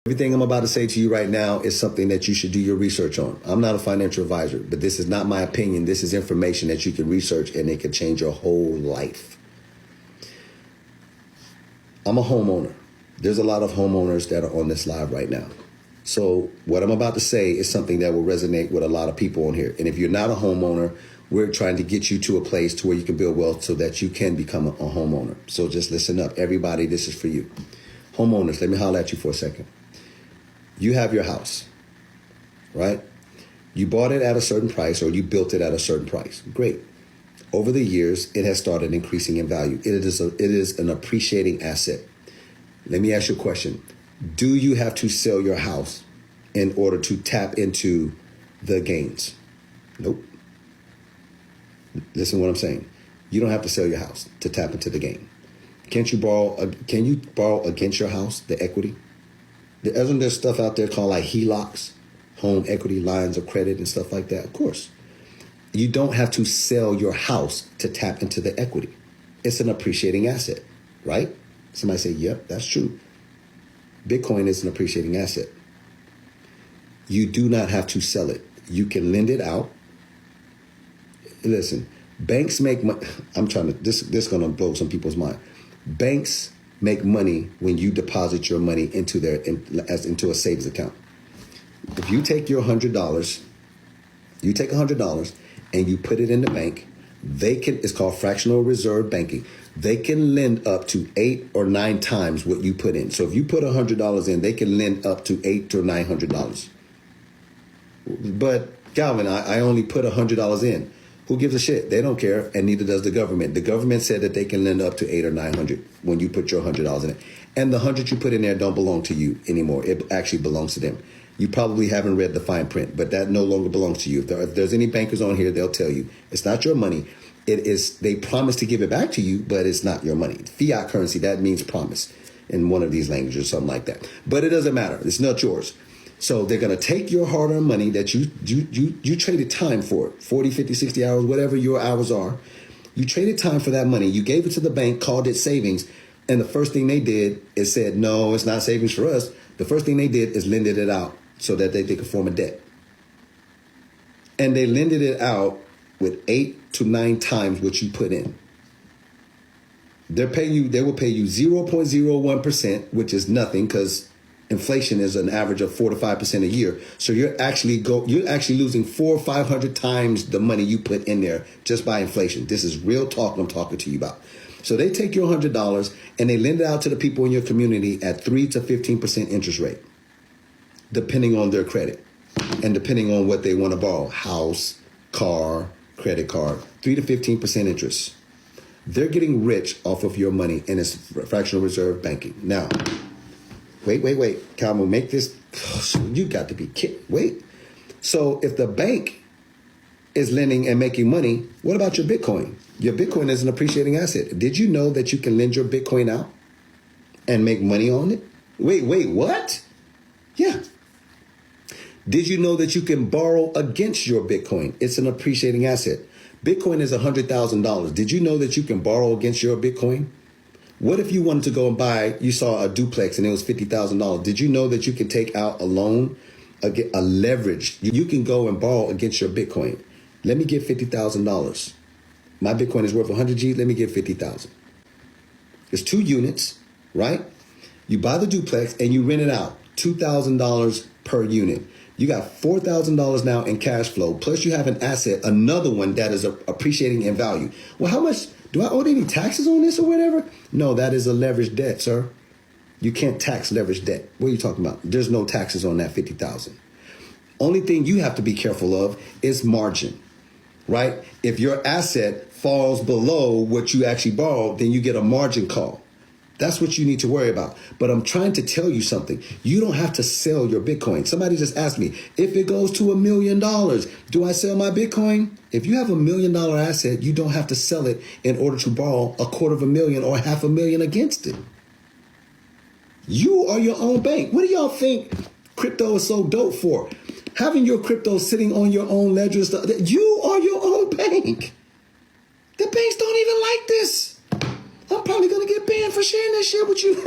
Everything I'm about to say to you right now is something that you should do your research on. I'm not a financial advisor, but this is not my opinion. This is information that you can research and it can change your whole life. I'm a homeowner. There's a lot of homeowners that are on this live right now. So what I'm about to say is something that will resonate with a lot of people on here. And if you're not a homeowner, we're trying to get you to a place to where you can build wealth so that you can become a homeowner. So just listen up. Everybody, this is for you. Homeowners, let me holler at you for a second. You have your house, right? You bought it at a certain price or you built it at a certain price. Great. Over the years, it has started increasing in value. It is an appreciating asset. Let me ask you a question. Do you have to sell your house in order to tap into the gains? Nope. Listen to what I'm saying. You don't have to sell your house to tap into the gain. Can you borrow against your house, the equity? Isn't there stuff out there called like HELOCs, home equity lines of credit and stuff like that? Of course. You don't have to sell your house to tap into the equity. It's an appreciating asset, right? Somebody say, yep, that's true. Bitcoin is an appreciating asset. You do not have to sell it. You can lend it out. Listen, banks make money. This is going to blow some people's mind. Banks make money when you deposit your money into a savings account. If you take your $100, you take $100 and you put it in the bank, it's called fractional reserve banking. They can lend up to 8 or 9 times what you put in. So if you put $100 in, they can lend up to $800 or $900. But Calvin, I only put $100 in. Who gives a shit? They don't care, and neither does the government. The government said that they can lend up to 800 or 900 when you put your $100 in it. And the 100 you put in there don't belong to you anymore. It actually belongs to them. You probably haven't read the fine print, but that no longer belongs to you. If there's any bankers on here, they'll tell you it's not your money. It is. They promise to give it back to you, but it's not your money. Fiat currency, that means promise in one of these languages or something like that. But it doesn't matter. It's not yours. So they're going to take your hard-earned money that you traded time for, 40, 50, 60 hours, whatever your hours are. You traded time for that money. You gave it to the bank, called it savings. And the first thing they did is said, no, it's not savings for us. The first thing they did is lended it out so that they could form a debt. And they lended it out with 8 to 9 times what you put in. They will pay you 0.01%, which is nothing because inflation is an average of 4 to 5% a year. So you're actually losing 400 or 500 times the money you put in there just by inflation. This is real talk I'm talking to you about. So they take your $100 and they lend it out to the people in your community at 3 to 15% interest rate, depending on their credit and depending on what they want to borrow. House, car, credit card, 3 to 15% interest. They're getting rich off of your money, and it's fractional reserve banking. Now, wait. Calvin, make this. You got to be kidding. Wait. So if the bank is lending and making money, what about your Bitcoin? Your Bitcoin is an appreciating asset. Did you know that you can lend your Bitcoin out and make money on it? Wait, what? Yeah. Did you know that you can borrow against your Bitcoin? It's an appreciating asset. Bitcoin is $100,000. Did you know that you can borrow against your Bitcoin? What if you wanted to go and buy, you saw a duplex and it was $50,000. Did you know that you can take out a loan, a leverage? You can go and borrow against your Bitcoin. Let me get $50,000. My Bitcoin is worth 100 G. Let me get 50,000. There's 2 units, right? You buy the duplex and you rent it out, $2,000 per unit. You got $4,000 now in cash flow. Plus you have an asset, another one that is appreciating in value. Well, how much? Do I owe any taxes on this or whatever? No, that is a leveraged debt, sir. You can't tax leveraged debt. What are you talking about? There's no taxes on that 50,000. Only thing you have to be careful of is margin, right? If your asset falls below what you actually borrowed, then you get a margin call. That's what you need to worry about. But I'm trying to tell you something. You don't have to sell your Bitcoin. Somebody just asked me, if it goes to $1 million, do I sell my Bitcoin? If you have $1 million asset, you don't have to sell it in order to borrow $250,000 or $500,000 against it. You are your own bank. What do y'all think crypto is so dope for? Having your crypto sitting on your own ledger stuff. You are your own bank. The banks don't even like this. I'm probably going to get banned for sharing this shit with you.